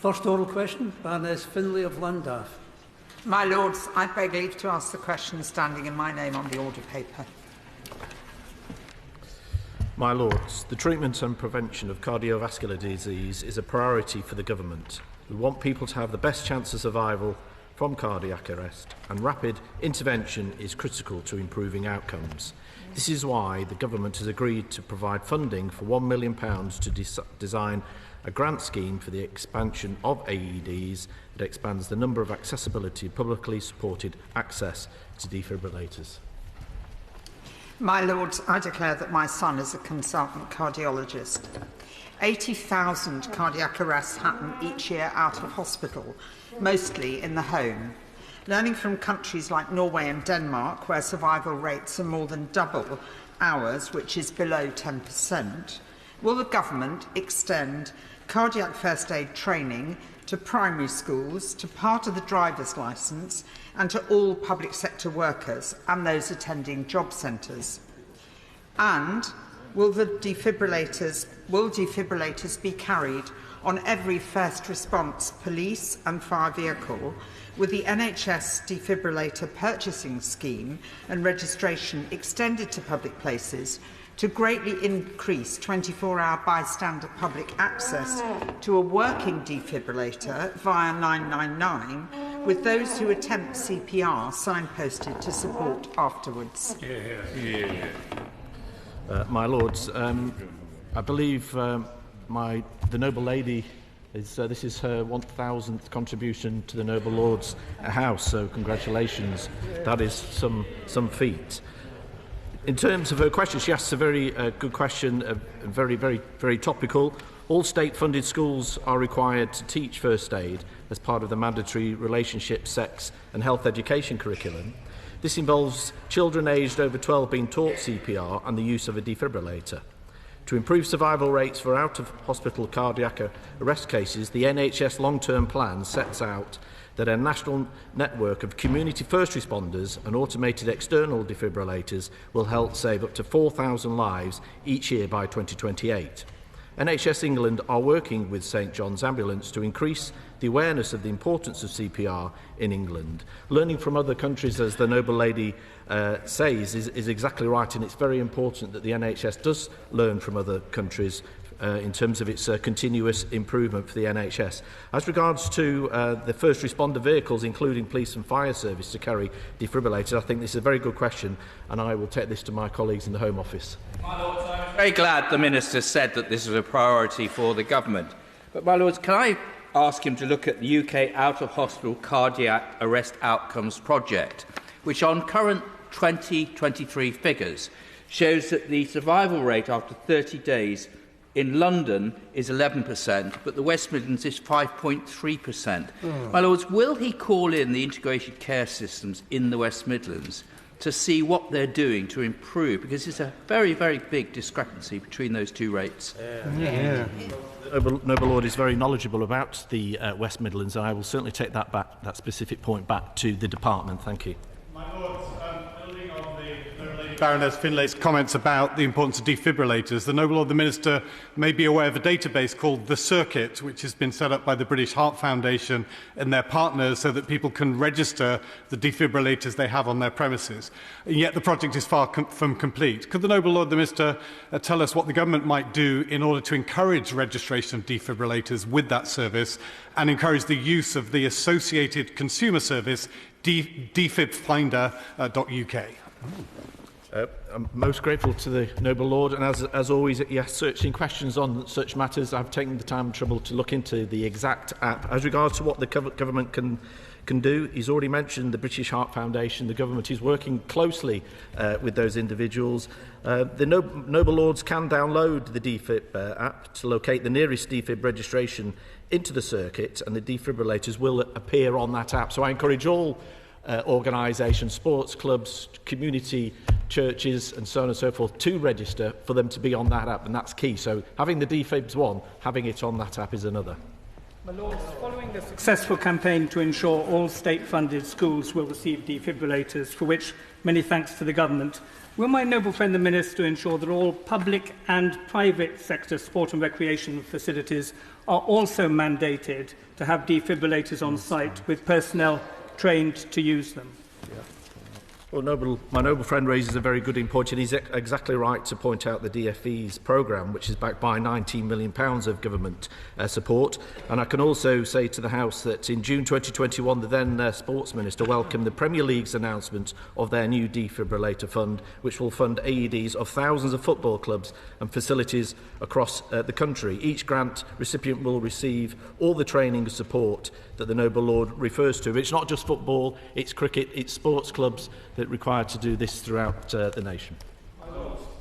First oral question, Baroness Finlay of Llandaff. My Lords, I beg leave to ask the question standing in my name on the order paper. My Lords, the treatment and prevention of cardiovascular disease is a priority for the Government. We want people to have the best chance of survival from cardiac arrest, and rapid intervention is critical to improving outcomes. This is why the Government has agreed to provide funding for £1 million to design a grant scheme for the expansion of AEDs that expands the number of accessibility publicly supported access to defibrillators. My Lords, I declare that my son is a consultant cardiologist. 80,000 cardiac arrests happen each year out of hospital, mostly in the home. Learning from countries like Norway and Denmark, where survival rates are more than double ours, which is below 10%, will the Government extend cardiac first aid training to primary schools, to part of the driver's licence, and to all public sector workers and those attending job centres? And will defibrillators be carried on every first response police and fire vehicle, with the NHS defibrillator purchasing scheme and registration extended to public places to greatly increase 24-hour bystander public access to a working defibrillator via 999, with those who attempt CPR signposted to support afterwards? My Lords, I believe the Noble Lady this is her 1,000th contribution to the Noble Lords House, so congratulations. That is some feat. In terms of her question, she asks a very good question, very, very, very topical. All state-funded schools are required to teach first aid as part of the mandatory relationship, sex and health education curriculum. This involves children aged over 12 being taught CPR and the use of a defibrillator. To improve survival rates for out-of-hospital cardiac arrest cases, the NHS long-term plan sets out that a national network of community first responders and automated external defibrillators will help save up to 4,000 lives each year by 2028. NHS England are working with St John's Ambulance to increase the awareness of the importance of CPR in England. Learning from other countries, as the Noble Lady says, is exactly right, and it's very important that the NHS does learn from other countries in terms of its continuous improvement for the NHS. As regards to the first responder vehicles, including police and fire service, to carry defibrillators, I think this is a very good question, and I will take this to my colleagues in the Home Office. My Lords, I'm very glad the Minister said that this is a priority for the Government. But, my Lords, can I ask him to look at the UK out-of-hospital cardiac arrest outcomes project, which on current 2023 figures shows that the survival rate after 30 days in London is 11%, but the West Midlands is 5.3%. My Lords, will he call in the integrated care systems in the West Midlands to see what they're doing to improve? Because it's a very, very big discrepancy between those two rates. Noble Lord is very knowledgeable about the West Midlands, and I will certainly take that specific point back to the department. Thank you. My Lords, building on the Baroness Finlay's comments about the importance of defibrillators, the Noble Lord the Minister may be aware of a database called The Circuit, which has been set up by the British Heart Foundation and their partners so that people can register the defibrillators they have on their premises. And yet the project is far from complete. Could the Noble Lord the Minister tell us what the Government might do in order to encourage registration of defibrillators with that service and encourage the use of the associated consumer service defibfinder.uk? I'm most grateful to the Noble Lord, and as always, yes, searching questions on such matters. I've taken the time and trouble to look into the exact app. As regards to what the Government can do, he's already mentioned the British Heart Foundation. The Government is working closely with those individuals. The Noble Lords can download the DFib app to locate the nearest DFib registration into the circuit, and the defibrillators will appear on that app. So I encourage all organisations, sports clubs, community churches and so on and so forth to register for them to be on that app, and that's key. So having the DFib's one, having it on that app is another. My Lords, following the successful campaign to ensure all state-funded schools will receive defibrillators, for which many thanks to the Government, will my noble friend the Minister ensure that all public and private sector sport and recreation facilities are also mandated to have defibrillators on site with personnel trained to use them. Well, my noble friend raises a very good point, and he's exactly right to point out the DFE's programme, which is backed by £19 million of government support. And I can also say to the House that in June 2021, the then Sports Minister welcomed the Premier League's announcement of their new defibrillator fund, which will fund AEDs of thousands of football clubs and facilities across the country. Each grant recipient will receive all the training and support that the Noble Lord refers to. It's not just football, it's cricket, it's sports clubs that are required to do this throughout the nation.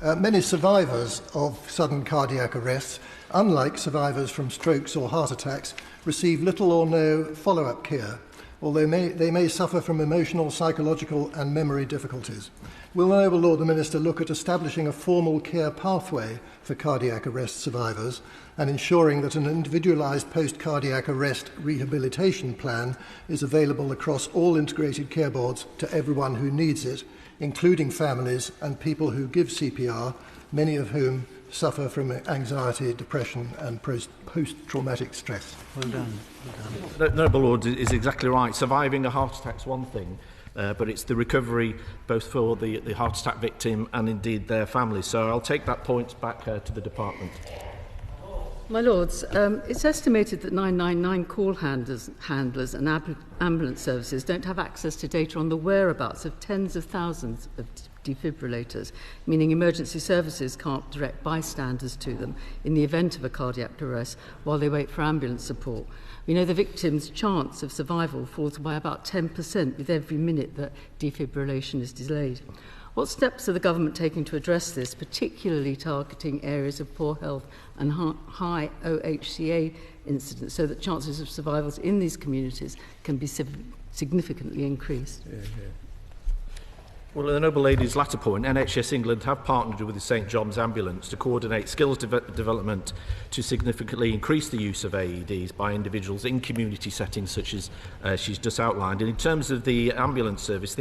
Many survivors of sudden cardiac arrests, unlike survivors from strokes or heart attacks, receive little or no follow-up care, although they may suffer from emotional, psychological and memory difficulties. Will the Noble Lord the Minister look at establishing a formal care pathway for cardiac arrest survivors and ensuring that an individualised post-cardiac arrest rehabilitation plan is available across all integrated care boards to everyone who needs it, including families and people who give CPR, many of whom suffer from anxiety, depression and post-traumatic stress? Well done. Noble Lord is exactly right. Surviving a heart attack is one thing, but it's the recovery both for the heart attack victim and indeed their families. So I'll take that point back to the department. My Lords, it's estimated that 999 call handlers and ambulance services don't have access to data on the whereabouts of tens of thousands of defibrillators, meaning emergency services can't direct bystanders to them in the event of a cardiac arrest while they wait for ambulance support. We know the victim's chance of survival falls by about 10% with every minute that defibrillation is delayed. What steps are the government taking to address this, particularly targeting areas of poor health and high OHCA incidence, so that chances of survivals in these communities can be significantly increased? Well, the Noble Lady's latter point, NHS England have partnered with the St John's Ambulance to coordinate skills development to significantly increase the use of AEDs by individuals in community settings such as she's just outlined. And in terms of the ambulance service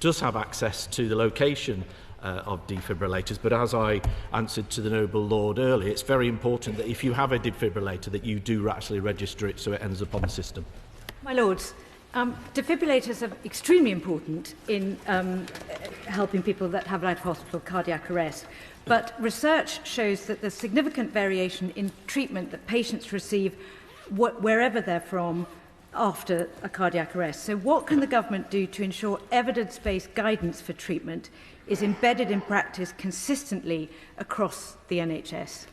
does have access to the location of defibrillators, but as I answered to the Noble Lord earlier, it's very important that if you have a defibrillator that you do actually register it so it ends up on the system. My Lords, defibrillators are extremely important in helping people that have out-of-hospital cardiac arrest, but research shows that there's significant variation in treatment that patients receive wherever they're from after a cardiac arrest. So what can the government do to ensure evidence-based guidance for treatment is embedded in practice consistently across the NHS?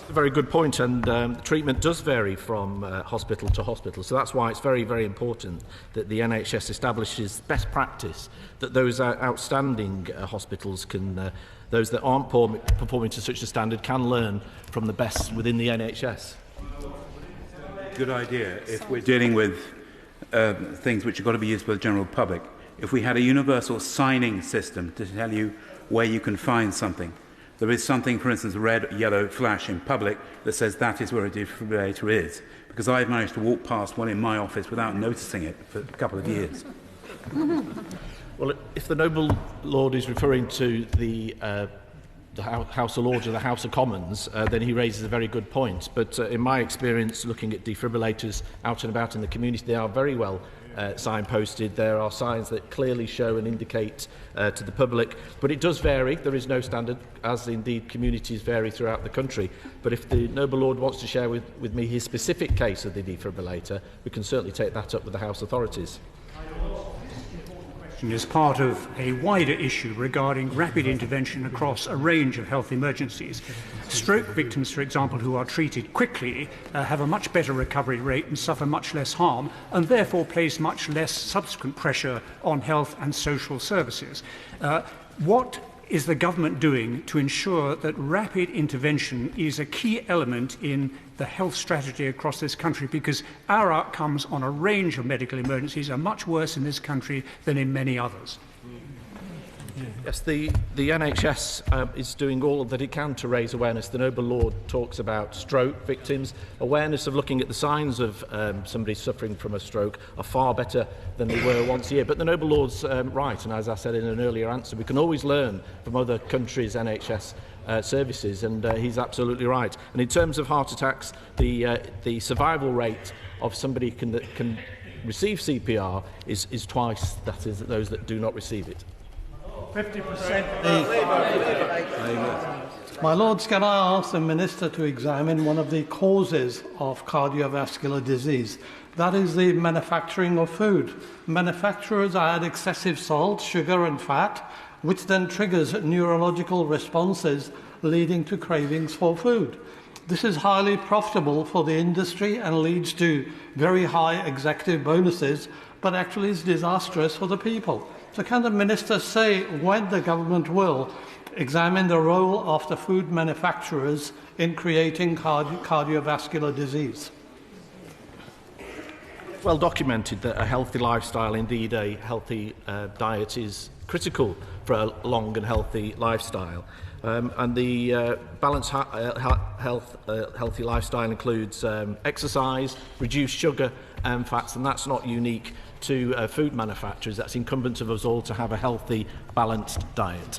A very good point, and treatment does vary from hospital to hospital, so that's why it's very, very important that the NHS establishes best practice, that those outstanding hospitals can, those that aren't performing to such a standard, can learn from the best within the NHS. Good idea if we're dealing with things which have got to be used by the general public. If we had a universal signing system to tell you where you can find something. There is something, for instance, a red, yellow flash in public that says that is where a defibrillator is, because I've managed to walk past one in my office without noticing it for a couple of years. Well, if the Noble Lord is referring to the House of Lords or the House of Commons, then he raises a very good point. But in my experience, looking at defibrillators out and about in the community, they are very well signposted. There are signs that clearly show and indicate to the public, but it does vary. There is no standard, as indeed communities vary throughout the country. But if the Noble Lord wants to share with me his specific case of the defibrillator, we can certainly take that up with the House authorities. Is part of a wider issue regarding rapid intervention across a range of health emergencies. Stroke victims, for example, who are treated quickly have a much better recovery rate and suffer much less harm, and therefore place much less subsequent pressure on health and social services. What is the government doing to ensure that rapid intervention is a key element in the health strategy across this country? Because our outcomes on a range of medical emergencies are much worse in this country than in many others. Yes, the NHS is doing all that it can to raise awareness. The Noble Lord talks about stroke victims. Awareness of looking at the signs of somebody suffering from a stroke are far better than they were once a year. But the Noble Lord's right, and as I said in an earlier answer, we can always learn from other countries' NHS services, and he's absolutely right. And in terms of heart attacks, the survival rate of somebody that can receive CPR is twice that is those that do not receive it. 50%. My Lords, can I ask the Minister to examine one of the causes of cardiovascular disease? That is the manufacturing of food. Manufacturers add excessive salt, sugar and fat, which then triggers neurological responses leading to cravings for food. This is highly profitable for the industry and leads to very high executive bonuses, but actually is disastrous for the people. So can the Minister say when the government will examine the role of the food manufacturers in creating cardiovascular disease? Well documented that a healthy lifestyle, indeed a healthy diet, is critical for a long and healthy lifestyle. And the balanced healthy lifestyle includes exercise, reduced sugar and fats, and that's not unique to food manufacturers. That's incumbent of us all to have a healthy, balanced diet.